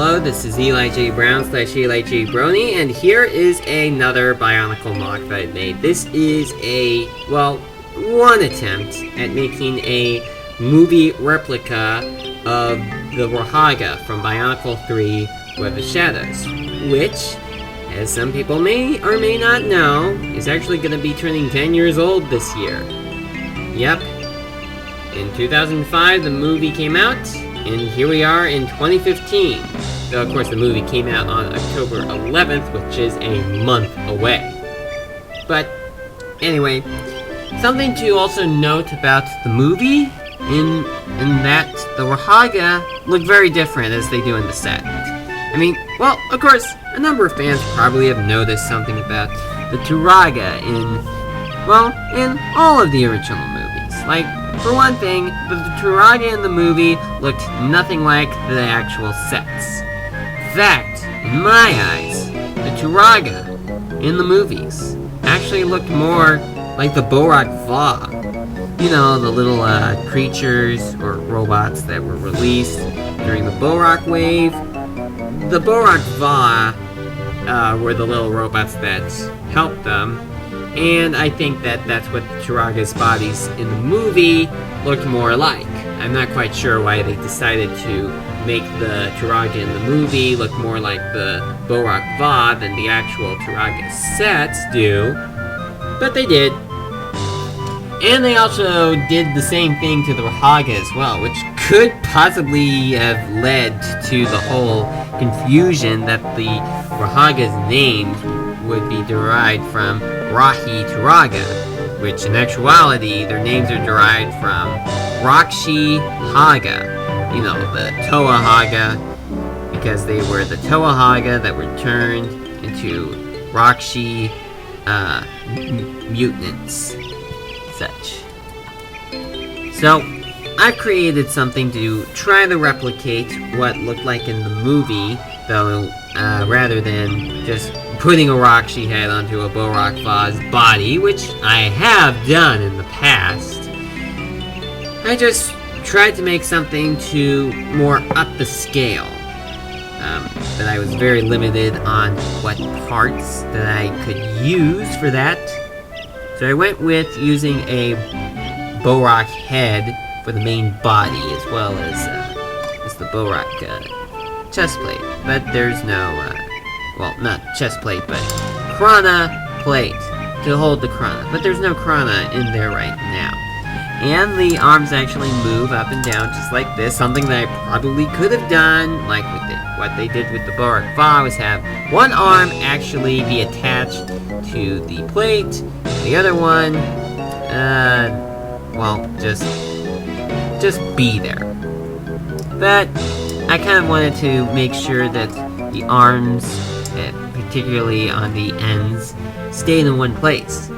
Hello, this is Eli J. Brown / Eli J. Brony, and here is another Bionicle MOC that I made. This is one attempt at making a movie replica of the Rahaga from Bionicle 3 Web of Shadows, which, as some people may or may not know, is actually going to be turning 10 years old this year. Yep. In 2005, the movie came out, and here we are in 2015. Though, of course, the movie came out on October 11th, which is a month away. But, anyway, something to also note about the movie, in that the Rahaga look very different as they do in the set. I mean, well, of course, a number of fans probably have noticed something about the Rahaga in all of the original movies. Like, for one thing, the Rahaga in the movie looked nothing like the actual sets. In fact, in my eyes, the Rahaga in the movies actually looked more like the Borak Va. You know, the little creatures or robots that were released during the Borak wave. The Borak Va were the little robots that helped them. And I think that that's what the Rahaga's bodies in the movie looked more like. I'm not quite sure why they decided to make the Rahaga in the movie look more like the Borak Va than the actual Rahaga sets do, but they did. And they also did the same thing to the Rahaga as well, which could possibly have led to the whole confusion that the Rahaga's names would be derived from Rahi to Rahaga, which in actuality, their names are derived from Rakshi Haga. You know, the Toa Haga, because they were the Toa Haga that were turned into Rakshi mutants. Such. So, I've created something to try to replicate what looked like in the movie, though rather than just putting a Rakshi head onto a Borak Va's body, which I have done in the past. I just tried to make something to more up the scale. But I was very limited on what parts that I could use for that. So I went with using a Borak head for the main body, as well as the Borak chest plate. But there's no, not chest plate, but Krana plate to hold the Krana. But there's no Krana in there right now. And the arms actually move up and down just like this, something that I probably could have done, like what they did with the Borak Va, was have one arm actually be attached to the plate, the other one, just be there. But I kind of wanted to make sure that the arms, particularly on the ends, stayed in one place.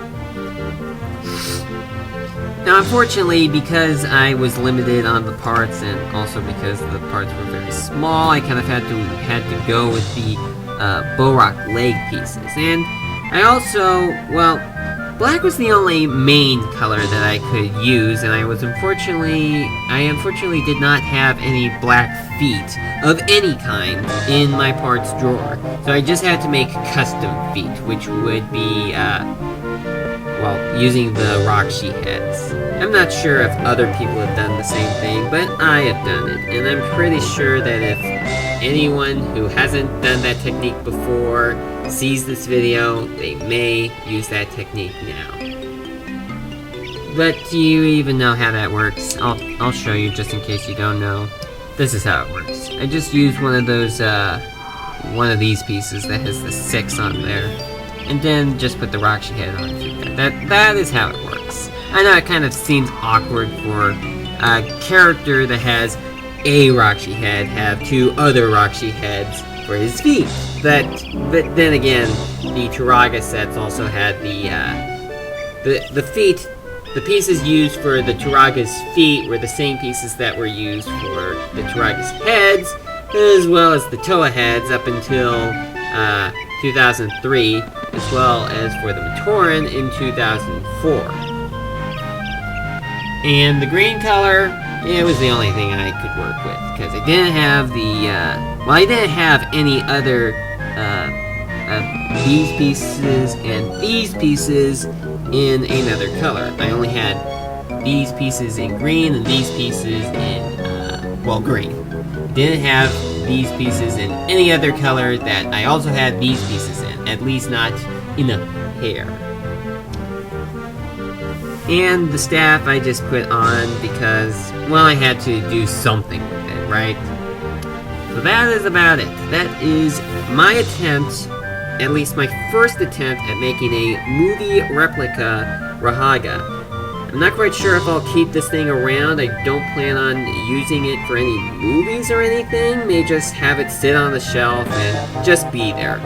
Now, unfortunately, because I was limited on the parts, and also because the parts were very small, I kind of had to go with the Borak leg pieces. And I also, black was the only main color that I could use, and I unfortunately did not have any black feet of any kind in my parts drawer. So I just had to make custom feet, which would be, using the Rakshi heads. I'm not sure if other people have done the same thing, but I have done it, and I'm pretty sure that if anyone who hasn't done that technique before sees this video, they may use that technique now. But do you even know how that works? I'll show you just in case you don't know. This is how it works. I just used one of those, one of these pieces that has the 6 on there, and then just put the Rakshi head onto that. That is how it works. I know it kind of seems awkward for a character that has a Rakshi head have 2 other Rakshi heads for his feet. But then again, the Rahaga sets also had the feet. The pieces used for the Rahaga's feet were the same pieces that were used for the Rahaga's heads, as well as the Toa heads up until 2003, as well as for the Matoran in 2004. And the green color It was the only thing I could work with, because I didn't have the, well, I didn't have any other, these pieces and these pieces in another color. I only had these pieces in green and these pieces in, well, green. Didn't have these pieces in any other color that I also had these pieces in, at least not in a pair. And the staff I just put on because, well, I had to do something with it, right? So that is about it. That is my attempt, at least my first attempt at making a movie replica Rahaga. I'm not quite sure if I'll keep this thing around. I don't plan on using it for any movies or anything. May just have it sit on the shelf and just be there.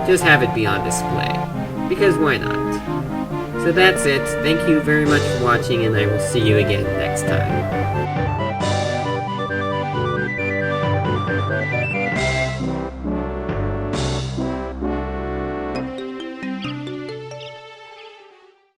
Just have it be on display. Because why not? So that's it. Thank you very much for watching, and I will see you again next time.